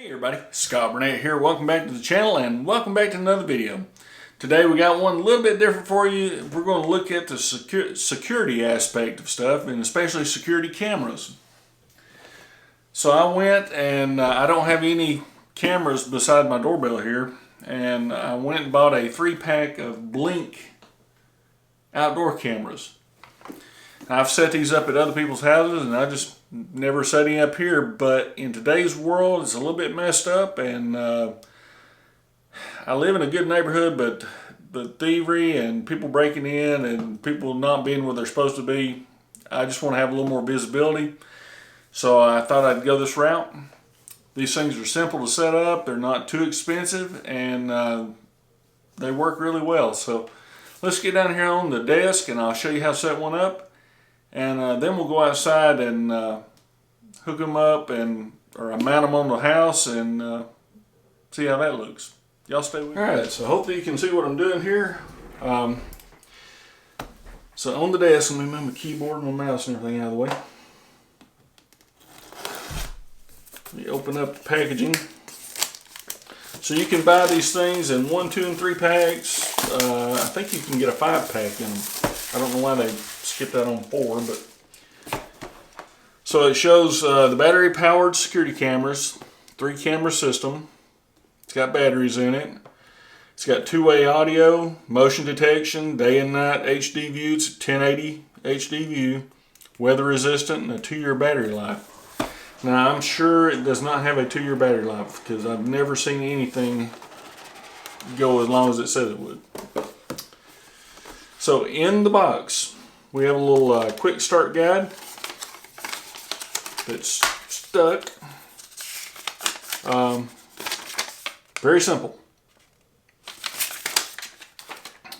Everybody, Scott Burnette here. Welcome back to the channel and welcome back to another video. Today we got one a little bit different for you. We're going to look at the security aspect of stuff, and especially security cameras. So I went and I don't have any cameras beside my doorbell here, and I went and bought a 3-pack of Blink outdoor cameras. I've set these up at other people's houses and I just never set any up here, but in today's world it's a little bit messed up, and I live in a good neighborhood, but thievery and people breaking in and people not being where they're supposed to be, I just want to have a little more visibility. So I thought I'd go this route. These things are simple to set up, they're not too expensive, and they work really well. So let's get down here on the desk and I'll show you how to set one up. And then we'll go outside and hook them up or mount them on the house and see how that looks. Y'all stay with me. Alright, so hopefully you can see what I'm doing here. So on the desk, let me move my keyboard and my mouse and everything out of the way. Let me open up the packaging. So you can buy these things in 1, 2, and 3 packs. I think you can get a 5-pack in them. I don't know why they skipped out on 4, but so it shows the battery powered security cameras, 3-camera system. It's got batteries in it. It's got 2-way audio, motion detection, day and night HD view. It's 1080 HD view, weather resistant, and a 2-year battery life. Now I'm sure it does not have a 2-year battery life because I've never seen anything go as long as it says it would. So in the box, we have a little quick start guide that's stuck. Very simple.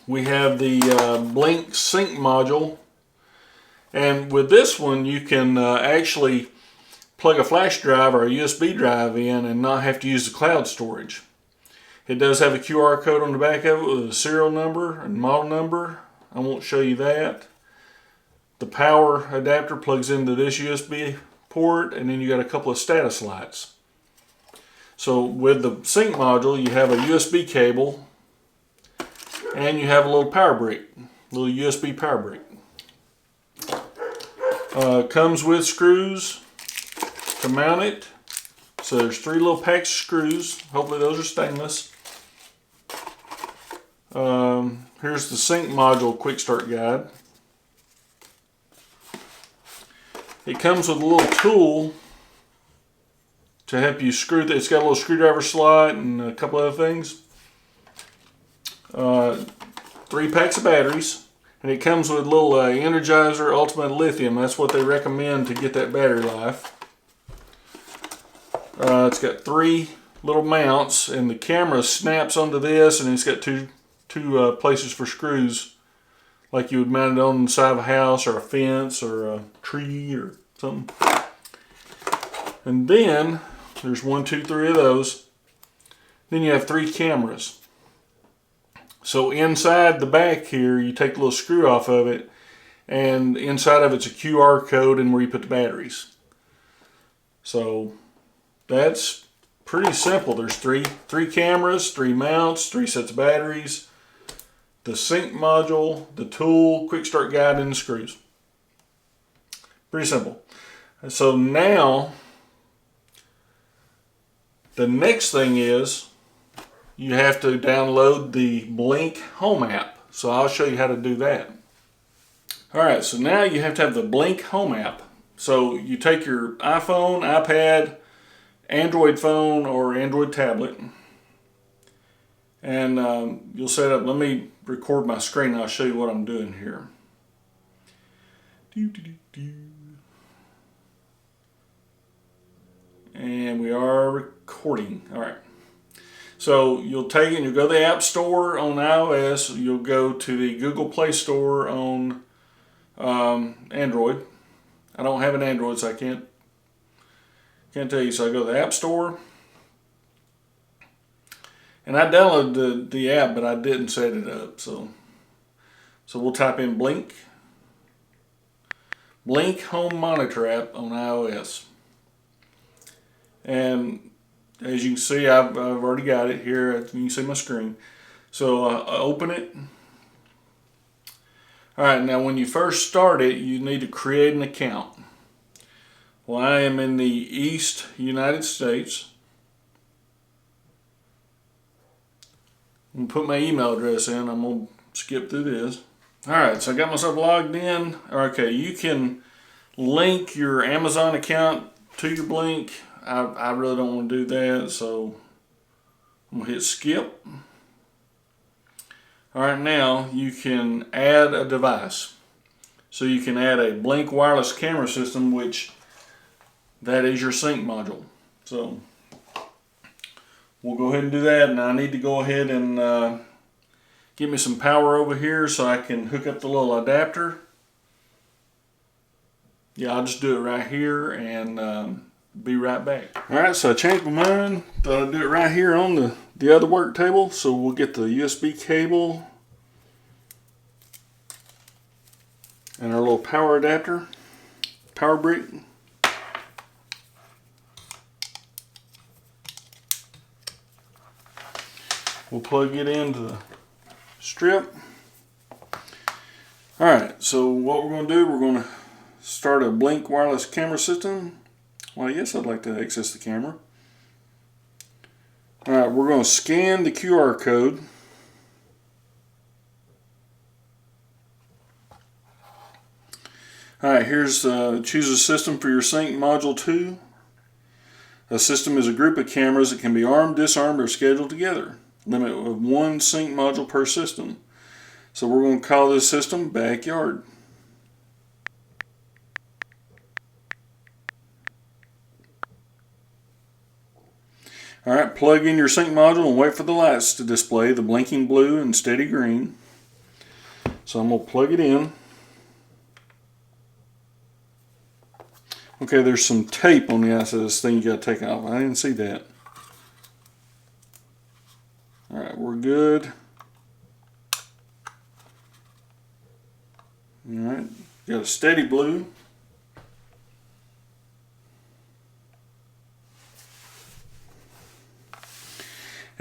We have the Blink sync module, and with this one you can actually plug a flash drive or a USB drive in and not have to use the cloud storage. It does have a QR code on the back of it with a serial number and model number. I won't show you that. The power adapter plugs into this USB port, and then you got a couple of status lights. So with the sync module, you have a USB cable and you have a little power brick, little USB power brick. Comes with screws to mount it. So there's 3 little packs of screws. Hopefully those are stainless. Here's the sync module quick start guide. It comes with a little tool to help you screw it. It's got a little screwdriver slot and a couple other things. 3 packs of batteries, and it comes with a little Energizer Ultimate Lithium. That's what they recommend to get that battery life. It's got 3 little mounts, and the camera snaps onto this, and it's got two places for screws, like you would mount it on the side of a house or a fence or a tree or something. And then there's 1, 2, 3 of those. Then you have 3 cameras. So inside the back here, you take the little screw off of it, and inside of it's a QR code and where you put the batteries. So that's pretty simple. There's three cameras, 3 mounts, 3 sets of batteries, the sync module, the tool, quick start guide, and the screws. Pretty simple. So now the next thing is you have to download the Blink Home app. So I'll show you how to do that. Alright, so now you have to have the Blink Home app. So you take your iPhone, iPad, Android phone, or Android tablet, and you'll set up. Let me record my screen and I'll show you what I'm doing here. And we are recording. Alright. So you'll take it and you'll go to the App Store on iOS. You'll go to the Google Play Store on Android. I don't have an Android, so I can't tell you. So I go to the App Store. And I downloaded the app, but I didn't set it up. So we'll type in Blink Home Monitor app on iOS. And as you can see, I've already got it here. You can see my screen. So I open it. Alright, now when you first start it, you need to create an account. Well, I am in the East United States. I'm going to put my email address in. I'm going to skip through this. Alright, so I got myself logged in. Okay, you can link your Amazon account to your Blink. I really don't want to do that, so I'm going to hit skip. Alright, now you can add a device. So you can add a Blink wireless camera system, which that is your sync module. So we'll go ahead and do that. Now I need to go ahead and get me some power over here so I can hook up the little adapter. Yeah, I'll just do it right here and be right back. Alright, so I changed my mind. Thought I'd do it right here on the other work table. So we'll get the USB cable and our little power adapter, power brick. We'll plug it into the strip. Alright, so what we're going to do, we're going to start a Blink wireless camera system. Well, yes, I'd like to access the camera. Alright, we're going to scan the QR code. Alright, here's choose a system for your sync module 2. A system is a group of cameras that can be armed, disarmed, or scheduled together. Limit of 1 sync module per system. So we're going to call this system Backyard. Alright, plug in your sync module and wait for the lights to display the blinking blue and steady green. So I'm going to plug it in. Okay, there's some tape on the outside of this thing you got to take off. I didn't see that. Alright, we're good. Alright, got a steady blue.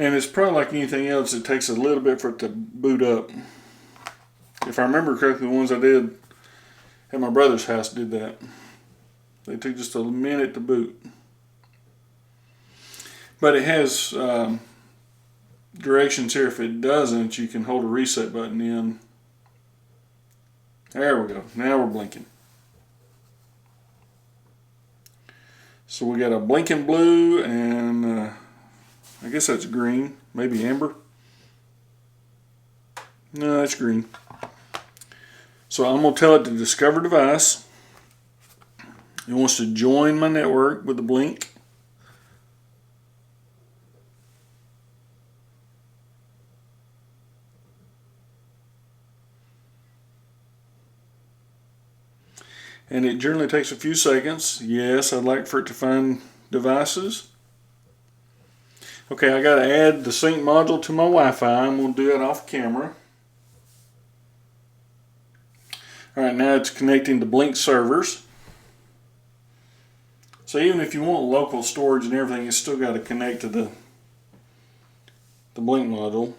And it's probably like anything else, it takes a little bit for it to boot up. If I remember correctly, the ones I did at my brother's house did that. They took just a minute to boot. But it has directions here. If it doesn't, you can hold a reset button in. There we go. Now we're blinking. So we got a blinking blue and I guess that's green, maybe amber. No, that's green. So I'm going to tell it to discover device. It wants to join my network with the Blink. And it generally takes a few seconds. Yes, I'd like for it to find devices. Okay, I got to add the sync module to my Wi-Fi. I'm going to do it off camera. Alright, now it's connecting to Blink servers. So even if you want local storage and everything, it's still got to connect to the Blink module.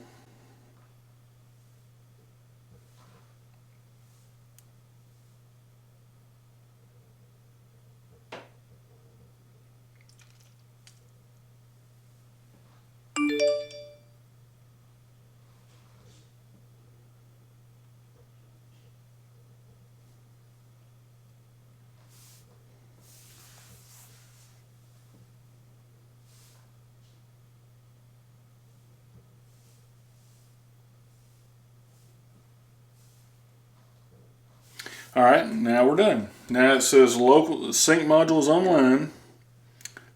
Alright, now we're done. Now it says local sync modules online,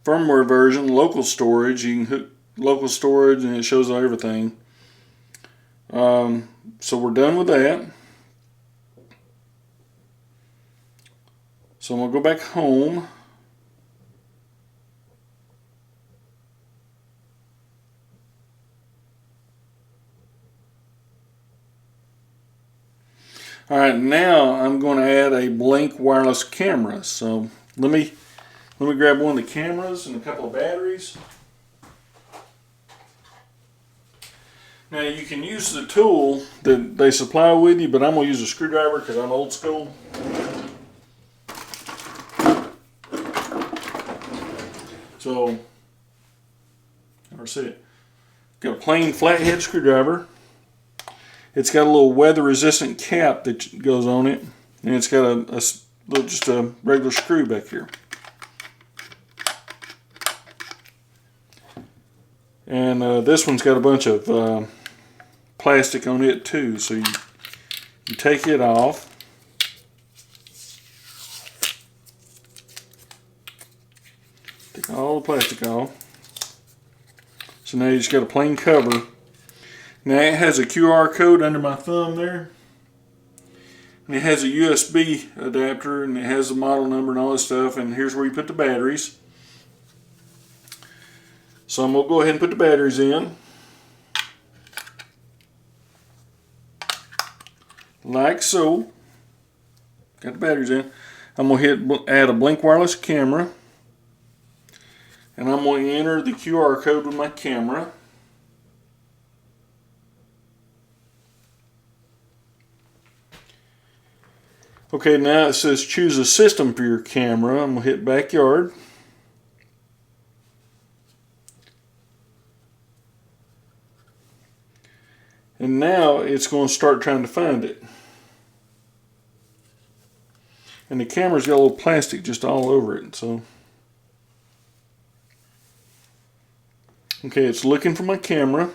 firmware version, local storage. You can hook local storage and it shows everything. So we're done with that. So I'm going to go back home. Alright, now I'm going to add a Blink wireless camera. So let me grab one of the cameras and a couple of batteries. Now you can use the tool that they supply with you, but I'm going to use a screwdriver because I'm old school. So, that's it. Got a plain flathead screwdriver. It's got a little weather resistant cap that goes on it, and it's got just a regular screw back here. And this one's got a bunch of plastic on it too, so you take it off. Take all the plastic off. So now you just got a plain cover. Now it has a QR code under my thumb there. And it has a USB adapter, and it has the model number and all this stuff, and here's where you put the batteries. So I'm going to go ahead and put the batteries in. Like so. Got the batteries in. I'm going to add a blink wireless camera. And I'm going to enter the QR code with my camera. Okay, now it says choose a system for your camera. I'm going to hit backyard. And now it's going to start trying to find it. And the camera's got a little plastic just all over it. So, okay, it's looking for my camera.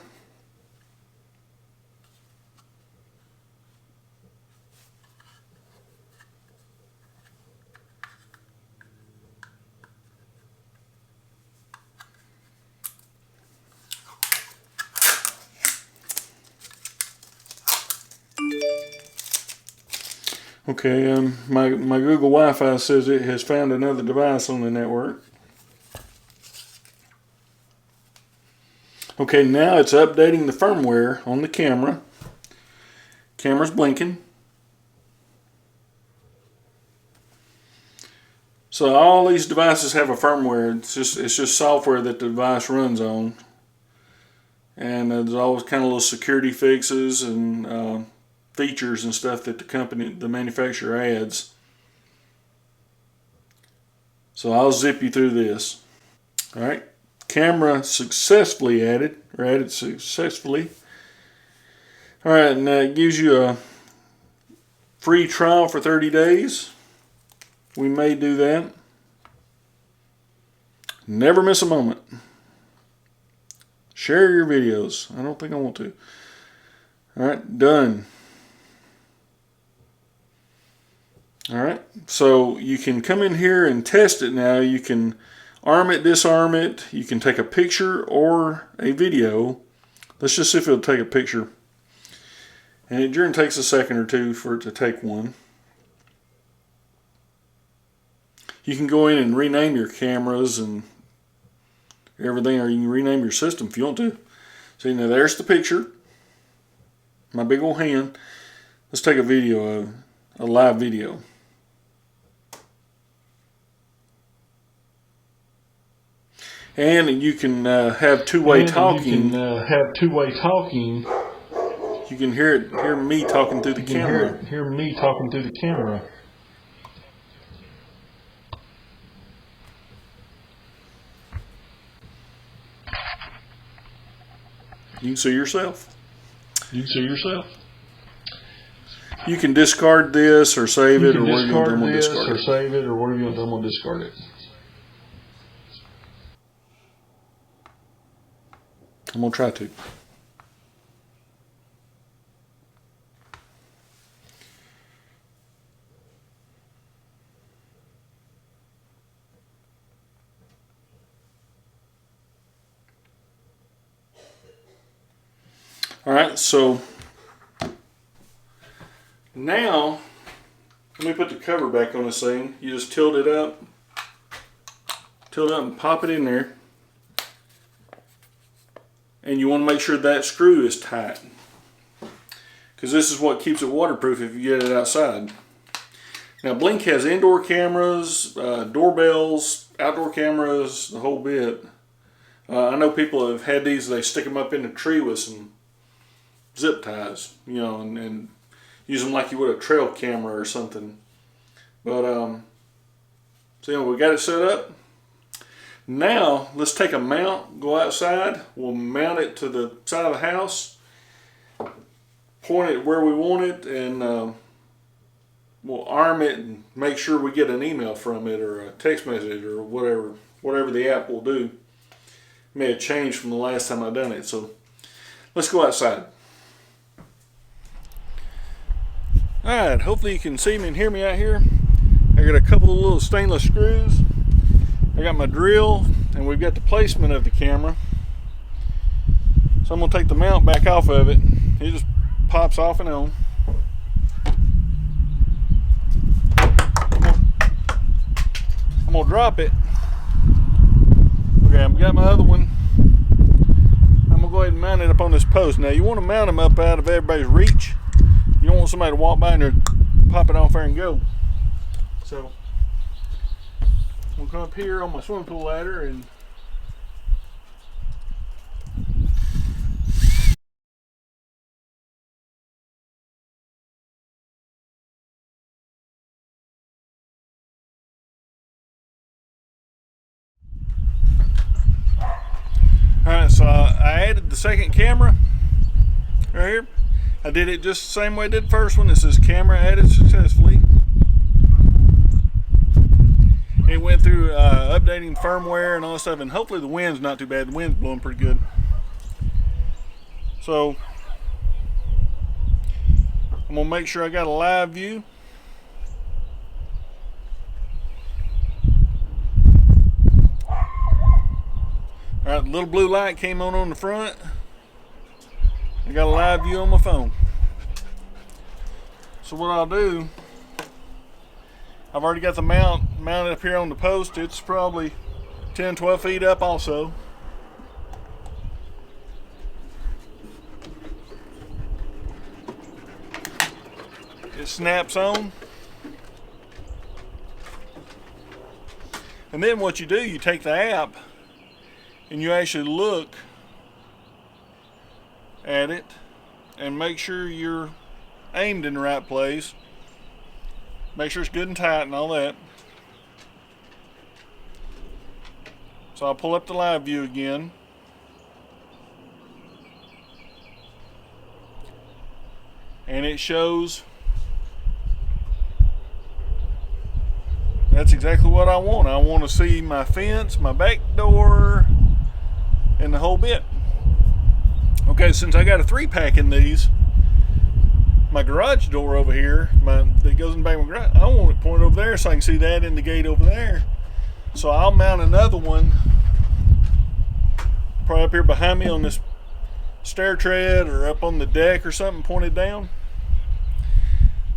Okay, my Google Wi-Fi says it has found another device on the network. Okay, now it's updating the firmware on the camera. Camera's blinking. So all these devices have a firmware. It's just software that the device runs on. And there's always kind of little security fixes and features and stuff that the manufacturer adds. So I'll zip you through this. Alright, camera successfully added successfully. Alright, and it gives you a free trial for 30 days. We may do that. Never miss a moment. Share your videos. I don't think I want to. Alright, done. Alright, so you can come in here and test it now. You can arm it, disarm it. You can take a picture or a video. Let's just see if it'll take a picture. And it generally takes a second or two for it to take one. You can go in and rename your cameras and everything, or you can rename your system if you want to. See, now there's the picture. My big old hand. Let's take a video of a live video. And you can have two-way talking. You can hear me talking through the camera. Hear me talking through the camera. You can see yourself. You can see yourself. You can discard this or save it, or whatever you want to discard it. Save it, or whatever you want to discard it. I'm going to try to. Alright, so now let me put the cover back on this thing. You just tilt it up and pop it in there. And you want to make sure that screw is tight, because this is what keeps it waterproof if you get it outside. Now Blink has indoor cameras, doorbells, outdoor cameras, the whole bit. I know people have had these, they stick them up in the tree with some zip ties, you know, and use them like you would a trail camera or something. But so you know, we got it set up. Now let's take a mount, go outside. We'll mount it to the side of the house, point it where we want it, and we'll arm it and make sure we get an email from it or a text message or whatever the app will do. It may have changed from the last time I done it. So let's go outside. Alright, hopefully you can see me and hear me out here. I got a couple of little stainless screws. I got my drill, and we've got the placement of the camera. So I'm going to take the mount back off of it. It just pops off and on. I'm going to drop it. Okay, I've got my other one. I'm going to go ahead and mount it up on this post. Now you want to mount them up out of everybody's reach. You don't want somebody to walk by and pop it off there and go. So I'm going to come up here on my swimming pool ladder and alright, so I added the second camera right here. I did it just the same way I did the first one. It says camera added successfully. It went through updating firmware and all that stuff, and hopefully the wind's not too bad. The wind's blowing pretty good. So I'm gonna make sure I got a live view. Alright, the little blue light came on the front. I got a live view on my phone. So what I'll do, I've already got the mount mounted up here on the post. It's probably 10-12 feet up also. It snaps on. And then what you do, you take the app and you actually look at it and make sure you're aimed in the right place. Make sure it's good and tight and all that. So I'll pull up the live view again. And it shows that's exactly what I want. I want to see my fence, my back door, and the whole bit. Okay, since I got a 3-pack in these, my garage door over here, that goes in the back of my garage, I want it pointed over there so I can see that in the gate over there. So I'll mount another one probably up here behind me on this stair tread or up on the deck or something pointed down.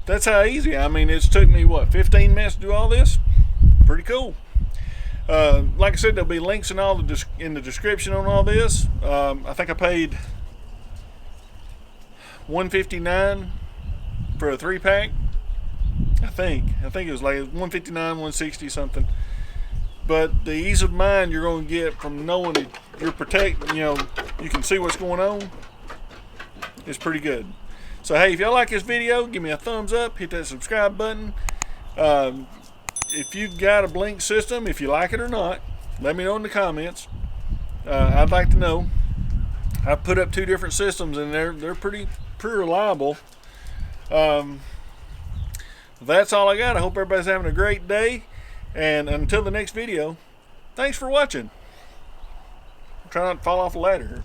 That's how easy. I mean, it's took me, what, 15 minutes to do all this? Pretty cool. Like I said, there'll be links in in the description on all this. I think I paid $159 for a 3-pack. I think it was like $159, $160 something. But the ease of mind you're going to get from knowing that you're protected, you know, you can see what's going on, is pretty good. So hey, if y'all like this video, give me a thumbs up, hit that subscribe button. If you've got a Blink system, if you like it or not, let me know in the comments. I'd like to know. I've put up 2 different systems and they're pretty reliable. That's all I got. I hope everybody's having a great day, and until the next video, thanks for watching. Try not to fall off the ladder here.